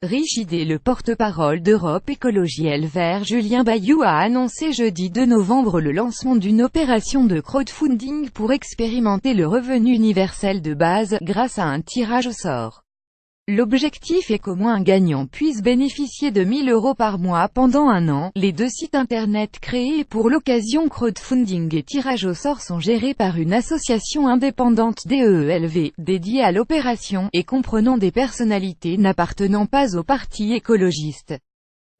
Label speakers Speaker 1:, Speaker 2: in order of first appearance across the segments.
Speaker 1: Riche idée. Le porte-parole d'Europe Écologie Les Verts Julien Bayou a annoncé jeudi 2 novembre le lancement d'une opération de crowdfunding pour expérimenter le revenu universel de base, grâce à un tirage au sort. L'objectif est qu'au moins un gagnant puisse bénéficier de 1 000 € par mois pendant un an. Les deux sites internet créés pour l'occasion, crowdfunding et tirage au sort, sont gérés par une association indépendante DEELV, dédiée à l'opération, et comprenant des personnalités n'appartenant pas au parti écologiste.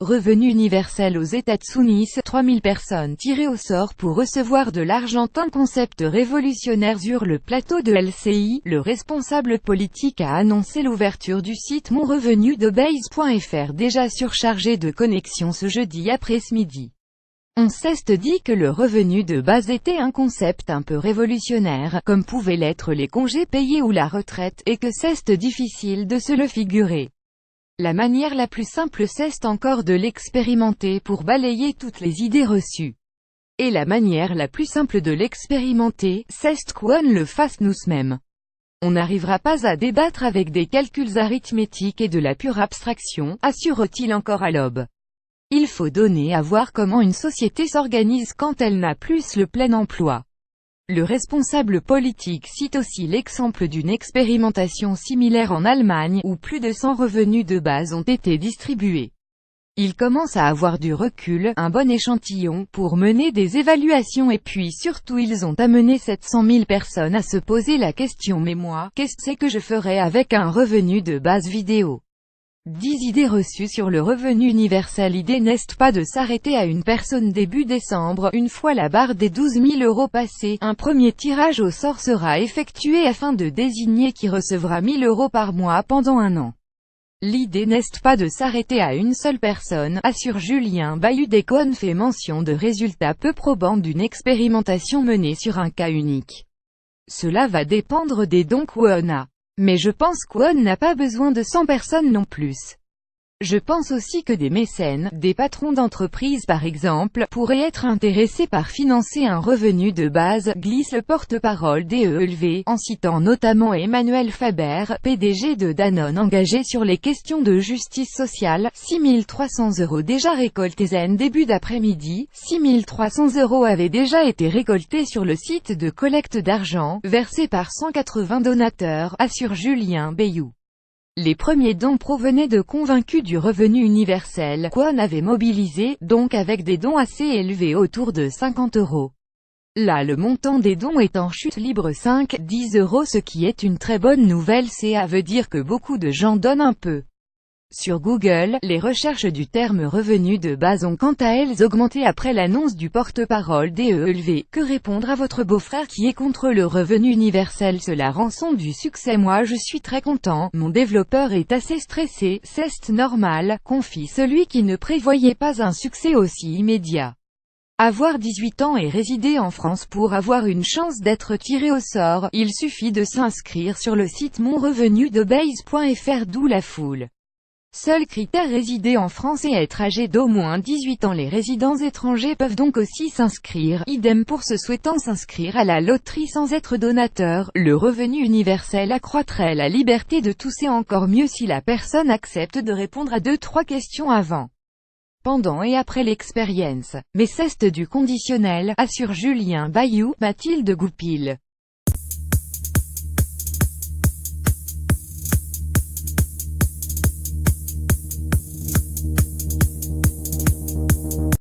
Speaker 1: Revenu universel aux États-Unis, 3000 personnes tirées au sort pour recevoir de l'argent, un concept révolutionnaire sur le plateau de LCI. Le responsable politique a annoncé l'ouverture du site monrevenudebase.fr, déjà surchargé de connexions ce jeudi après-midi. On s'est dit que le revenu de base était un concept un peu révolutionnaire, comme pouvaient l'être les congés payés ou la retraite, et que c'est difficile de se le figurer. La manière la plus simple c'est encore de l'expérimenter pour balayer toutes les idées reçues. Et la manière la plus simple de l'expérimenter, c'est qu'on le fasse nous-mêmes. On n'arrivera pas à débattre avec des calculs arithmétiques et de la pure abstraction, assure-t-il encore à l'aube. Il faut donner à voir comment une société s'organise quand elle n'a plus le plein emploi. Le responsable politique cite aussi l'exemple d'une expérimentation similaire en Allemagne, où plus de 100 revenus de base ont été distribués. Il commence à avoir du recul, un bon échantillon, pour mener des évaluations, et puis surtout ils ont amené 700 000 personnes à se poser la question: mais moi, qu'est-ce que je ferais avec un revenu de base vidéo? 10 idées reçues sur le revenu universel. L'idée n'est pas de s'arrêter à une personne début décembre. Une fois la barre des 12 000 € passée, un premier tirage au sort sera effectué afin de désigner qui recevra 1 000 € par mois pendant un an. L'idée n'est pas de s'arrêter à une seule personne, assure Julien Bayou. Déconne fait mention de résultats peu probants d'une expérimentation menée sur un cas unique. Cela va dépendre des dons qu'on a. Mais je pense qu'on n'a pas besoin de 100 personnes non plus. Je pense aussi que des mécènes, des patrons d'entreprise par exemple, pourraient être intéressés par financer un revenu de base, glisse le porte-parole DEELV, en citant notamment Emmanuel Faber, PDG de Danone, engagé sur les questions de justice sociale. 6 300 € déjà récoltés. Zen début d'après-midi, 6 300 € avaient déjà été récoltés sur le site de collecte d'argent, versé par 180 donateurs, assure Julien Bayou. Les premiers dons provenaient de convaincus du revenu universel, qu'on avait mobilisé, donc avec des dons assez élevés, autour de 50 €. Là le montant des dons est en chute libre, 5-10 €, ce qui est une très bonne nouvelle. Ça veut dire que beaucoup de gens donnent un peu. Sur Google, les recherches du terme revenu de base ont quant à elles augmenté après l'annonce du porte-parole DEELV. Que répondre à votre beau-frère qui est contre le revenu universel? Cela rançon du succès. Moi je suis très content, mon développeur est assez stressé, c'est normal, confie celui qui ne prévoyait pas un succès aussi immédiat. Avoir 18 ans et résider en France pour avoir une chance d'être tiré au sort, il suffit de s'inscrire sur le site monrevenudebase.fr, d'où la foule. Seul critère: résider en France et être âgé d'au moins 18 ans. Les résidents étrangers peuvent donc aussi s'inscrire, idem pour ceux souhaitant s'inscrire à la loterie sans être donateur. Le revenu universel accroîtrait la liberté de tous, et encore mieux si la personne accepte de répondre à 2-3 questions avant, pendant et après l'expérience. Mais c'est du conditionnel, assure Julien Bayou. Mathilde Goupil.